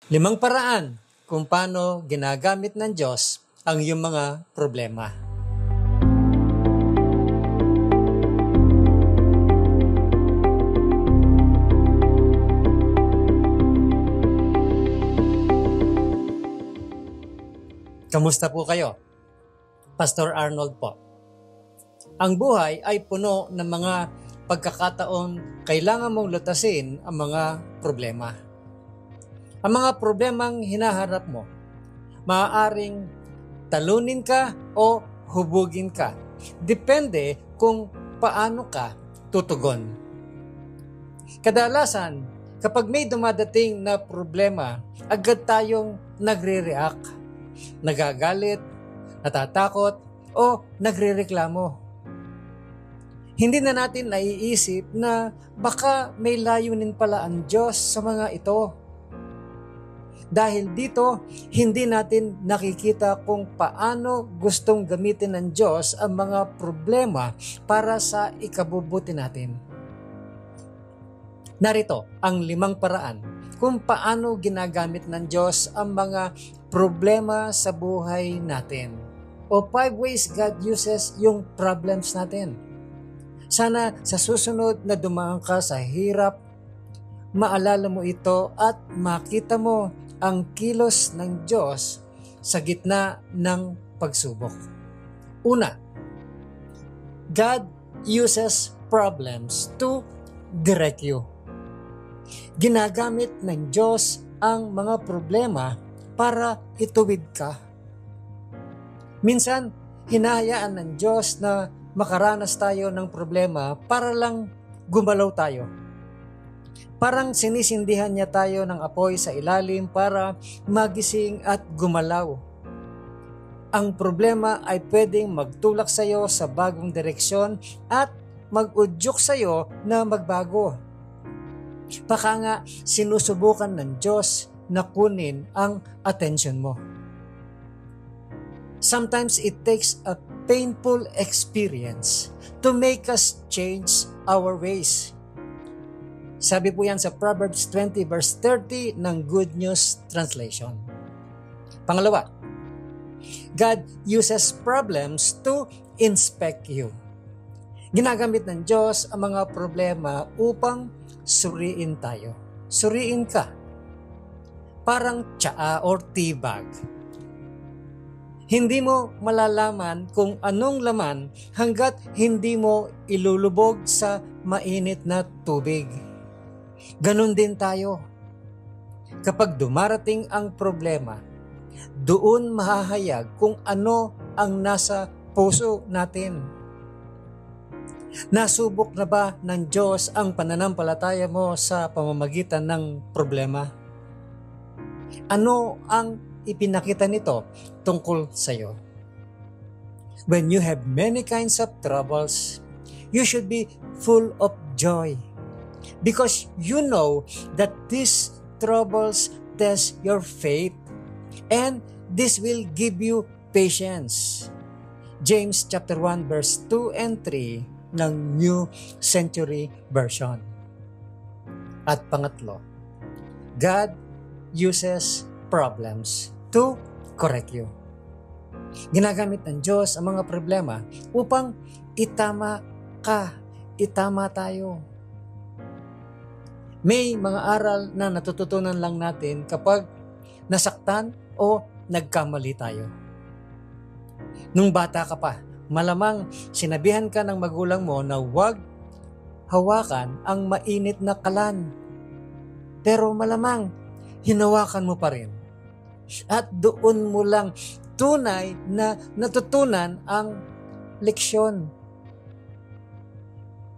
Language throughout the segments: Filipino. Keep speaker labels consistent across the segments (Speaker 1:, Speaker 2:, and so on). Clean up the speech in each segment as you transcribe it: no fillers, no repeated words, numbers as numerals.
Speaker 1: 5 paraan kung paano ginagamit ng Diyos ang iyong mga problema. Kamusta po kayo? Pastor Arnold po. Ang buhay ay puno ng mga pagkakataon kailangan mong lutasin ang mga problema. Ang mga problemang hinaharap mo, maaaring talunin ka o hubugin ka. Depende kung paano ka tutugon. Kadalasan, kapag may dumadating na problema, agad tayong nagre-react, nagagalit, natatakot, o nagrereklamo. Hindi na natin naiisip na baka may layunin pala ang Diyos sa mga ito. Dahil dito, hindi natin nakikita kung paano gustong gamitin ng Diyos ang mga problema para sa ikabubuti natin. Narito ang 5 paraan kung paano ginagamit ng Diyos ang mga problema sa buhay natin. O 5 ways God uses yung problems natin. Sana sa susunod na dumaan ka sa hirap, maalala mo ito at makita mo ang kilos ng Diyos sa gitna ng pagsubok. Una, God uses problems to direct you. Ginagamit ng Diyos ang mga problema para ituwid ka. Minsan, hinahayaan ng Diyos na makaranas tayo ng problema para lang gumalaw tayo. Parang sinisindihan niya tayo ng apoy sa ilalim para magising at gumalaw. Ang problema ay pwedeng magtulak sa iyo sa bagong direksyon at mag-udyok sa iyo na magbago. Baka nga sinusubukan ng Diyos na kunin ang atensyon mo. Sometimes it takes a painful experience to make us change our ways. Sabi po yan sa Proverbs 20 verse 30 ng Good News Translation. Pangalawa, God uses problems to inspect you. Ginagamit ng Diyos ang mga problema upang suriin tayo. Suriin ka. Parang tsaa or tea bag. Hindi mo malalaman kung anong laman hanggat hindi mo ilulubog sa mainit na tubig. Ganon din tayo. Kapag dumarating ang problema, doon mahahayag kung ano ang nasa puso natin. Nasubok na ba ng Diyos ang pananampalataya mo sa pamamagitan ng problema? Ano ang ipinakita nito tungkol sa iyo? When you have many kinds of troubles, you should be full of joy because you know that these troubles test your faith and this will give you patience. James chapter 1 verse 2 and 3 ng New Century Version. At pangatlo, God uses problems to correct you. Ginagamit ng Diyos ang mga problema upang itama ka, itama tayo. May mga aral na natututunan lang natin kapag nasaktan o nagkamali tayo. Nung bata ka pa, malamang sinabihan ka ng magulang mo na huwag hawakan ang mainit na kalan. Pero malamang hinawakan mo pa rin. At doon mo lang tunay na natutunan ang leksyon.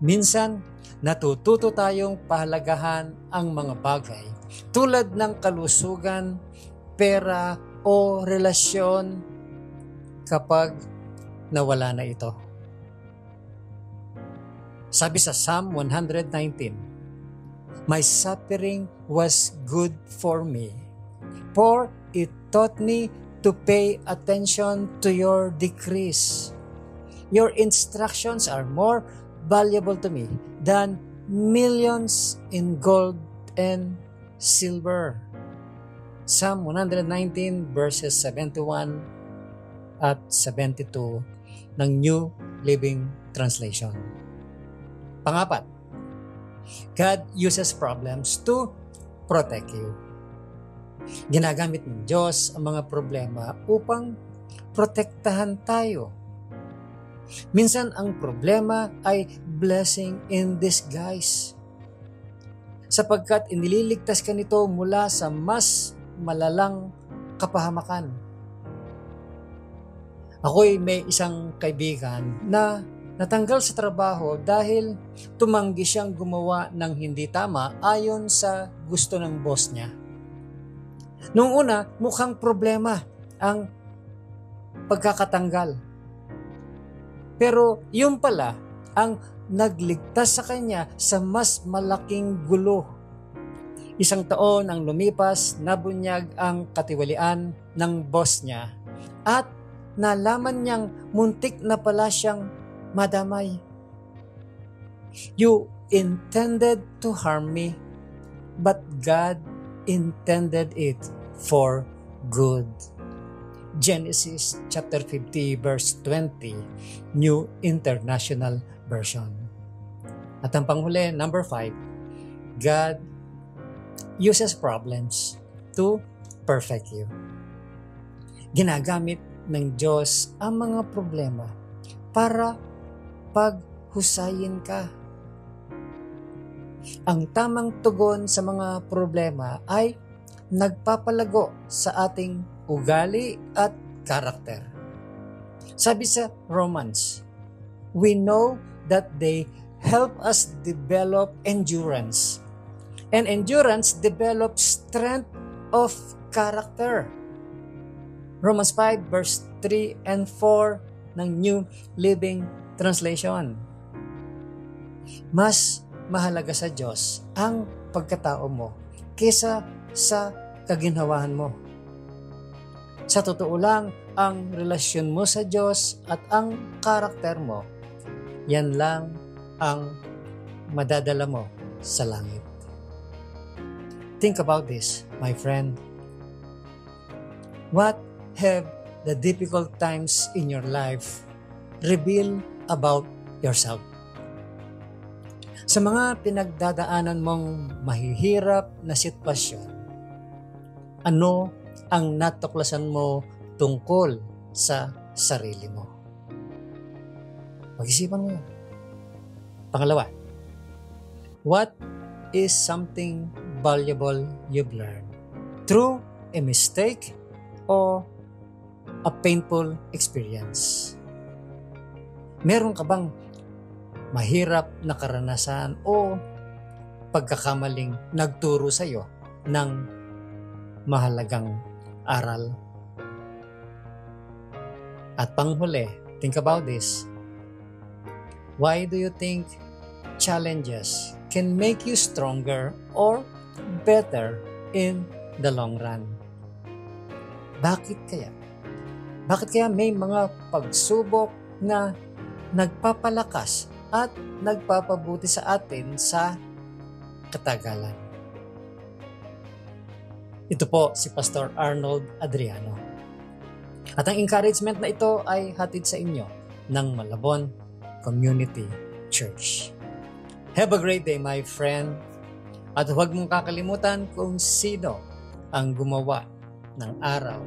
Speaker 1: Minsan, natututo tayong pahalagahan ang mga bagay tulad ng kalusugan, pera o relasyon kapag nawala na ito. Sabi sa Psalm 119, "My suffering was good for me, for it taught me to pay attention to your decrees. Your instructions are more valuable to me than millions in gold and silver." Psalm 119 verses 71 at 72 ng New Living Translation. Pangapat, God uses problems to protect you. Ginagamit ng Diyos ang mga problema upang protektahan tayo. Minsan ang problema ay blessing in disguise, sapagkat inililigtas ka nito mula sa mas malalang kapahamakan. Ako'y may isang kaibigan na natanggal sa trabaho dahil tumanggi siyang gumawa ng hindi tama ayon sa gusto ng boss niya. Noong una, mukhang problema ang pagkakatanggal. Pero yun pala ang nagligtas sa kanya sa mas malaking gulo. Isang taon ang lumipas, nabunyag ang katiwalian ng boss niya at nalaman niyang muntik na pala siyang madamay. You intended to harm me, but God intended it for good. Genesis chapter 50 verse 20, New International Version. At ang panghuli, number 5, God uses problems to perfect you. Ginagamit ng Diyos ang mga problema para paghusayin ka. Ang tamang tugon sa mga problema ay nagpapalago sa ating ugali at karakter. Sabi sa Romans, we know that they help us develop endurance. And endurance develops strength of character. Romans 5 verse 3 and 4 ng New Living Translation. Mas mahalaga sa Diyos ang pagkatao mo kaysa sa kaginhawahan mo. Sa totoo lang, ang relasyon mo sa Diyos at ang karakter mo, yan lang ang madadala mo sa langit. Think about this, my friend. What have the difficult times in your life revealed about yourself? Sa mga pinagdadaanan mong mahihirap na sitwasyon, ano ang natuklasan mo tungkol sa sarili mo? Pag-isipan mo yan. Pangalawa, what is something valuable you've learned through a mistake or a painful experience? Meron ka bang mahirap na karanasan o pagkakamaling nagturo sa iyo ng mahalagang aral? At panghuli, think about this. Why do you think challenges can make you stronger or better in the long run? Bakit kaya? Bakit kaya may mga pagsubok na nagpapalakas at nagpapabuti sa atin sa katagalan? Ito po si Pastor Arnold Adriano. At ang encouragement na ito ay hatid sa inyo ng Malabon Community Church. Have a great day, my friend. At huwag mong kakalimutan kung sino ang gumawa ng araw